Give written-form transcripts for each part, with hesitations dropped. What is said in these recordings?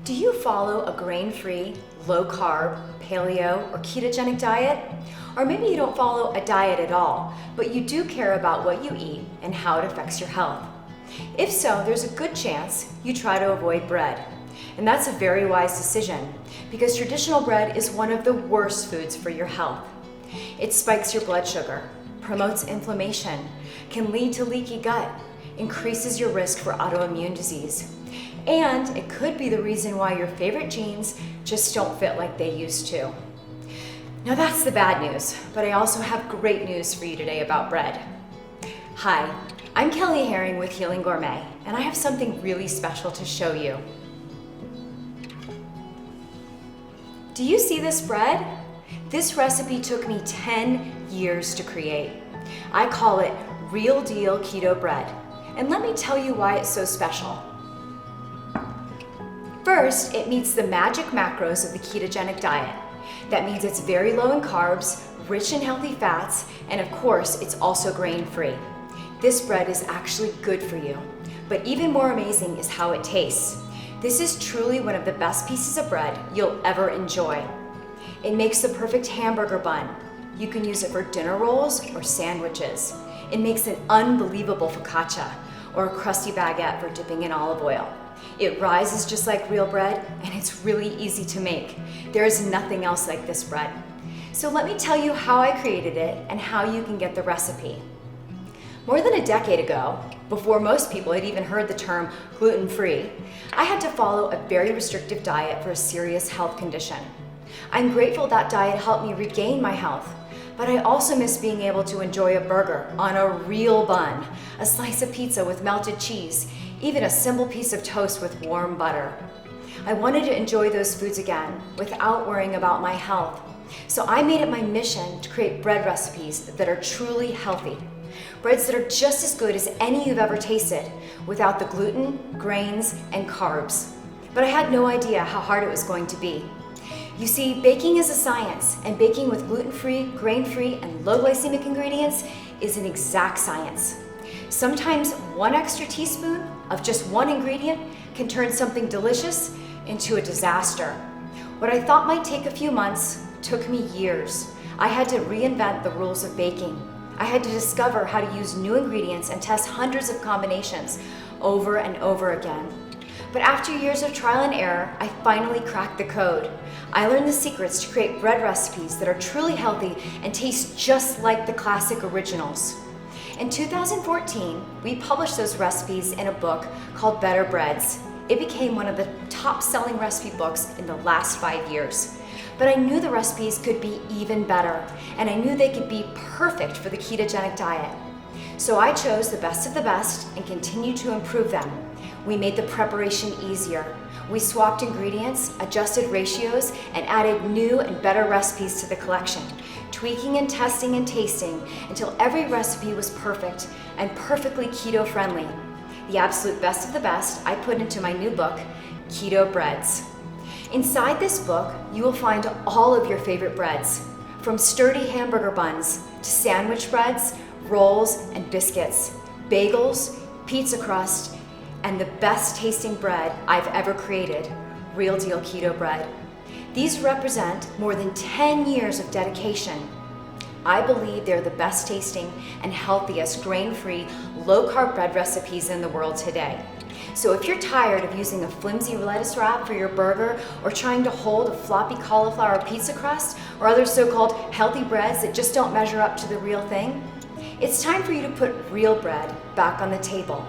Do you follow a grain-free, low-carb, paleo, or ketogenic diet? Or maybe you don't follow a diet at all, but you do care about what you eat and how it affects your health. If so, there's a good chance you try to avoid bread. And that's a very wise decision, because traditional bread is one of the worst foods for your health. It spikes your blood sugar, promotes inflammation, can lead to leaky gut, increases your risk for autoimmune disease. And it could be the reason why your favorite jeans just don't fit like they used to. Now that's the bad news, but I also have great news for you today about bread. Hi, I'm Kelly Herring with Healing Gourmet, and I have something really special to show you. Do you see this bread? This recipe took me 10 years to create. I call it Real Deal Keto Bread, and let me tell you why it's so special. First, it meets the magic macros of the ketogenic diet. That means it's very low in carbs, rich in healthy fats, and of course, it's also grain-free. This bread is actually good for you, but even more amazing is how it tastes. This is truly one of the best pieces of bread you'll ever enjoy. It makes the perfect hamburger bun. You can use it for dinner rolls or sandwiches. It makes an unbelievable focaccia or a crusty baguette for dipping in olive oil. It rises just like real bread, and it's really easy to make. There is nothing else like this bread. So let me tell you how I created it and how you can get the recipe. More than a decade ago, before most people had even heard the term gluten-free, I had to follow a very restrictive diet for a serious health condition. I'm grateful that diet helped me regain my health, but I also miss being able to enjoy a burger on a real bun, a slice of pizza with melted cheese, even a simple piece of toast with warm butter. I wanted to enjoy those foods again without worrying about my health. So I made it my mission to create bread recipes that are truly healthy. Breads that are just as good as any you've ever tasted, without the gluten, grains, and carbs. But I had no idea how hard it was going to be. You see, baking is a science, and baking with gluten-free, grain-free, and low glycemic ingredients is an exact science. Sometimes one extra teaspoon of just one ingredient can turn something delicious into a disaster. What I thought might take a few months took me years. I had to reinvent the rules of baking. I had to discover how to use new ingredients and test hundreds of combinations over and over again. But after years of trial and error, I finally cracked the code. I learned the secrets to create bread recipes that are truly healthy and taste just like the classic originals. In 2014, we published those recipes in a book called Better Breads. It became one of the top-selling recipe books in the last 5 years. But I knew the recipes could be even better, and I knew they could be perfect for the ketogenic diet. So I chose the best of the best and continued to improve them. We made the preparation easier. We swapped ingredients, adjusted ratios, and added new and better recipes to the collection, tweaking and testing and tasting until every recipe was perfect and perfectly keto-friendly. The absolute best of the best I put into my new book, Keto Breads. Inside this book, you will find all of your favorite breads, from sturdy hamburger buns to sandwich breads, rolls, and biscuits, bagels, pizza crust, and the best tasting bread I've ever created, Real Deal Keto Bread. These represent more than 10 years of dedication. I believe they're the best tasting and healthiest grain-free, low-carb bread recipes in the world today. So if you're tired of using a flimsy lettuce wrap for your burger, or trying to hold a floppy cauliflower pizza crust, or other so-called healthy breads that just don't measure up to the real thing, it's time for you to put real bread back on the table.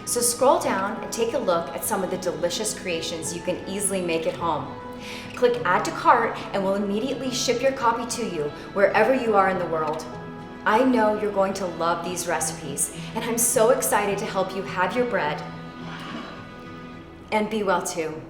So scroll down and take a look at some of the delicious creations you can easily make at home. Click Add to Cart and we'll immediately ship your copy to you wherever you are in the world. I know you're going to love these recipes, and I'm so excited to help you have your bread and be well too.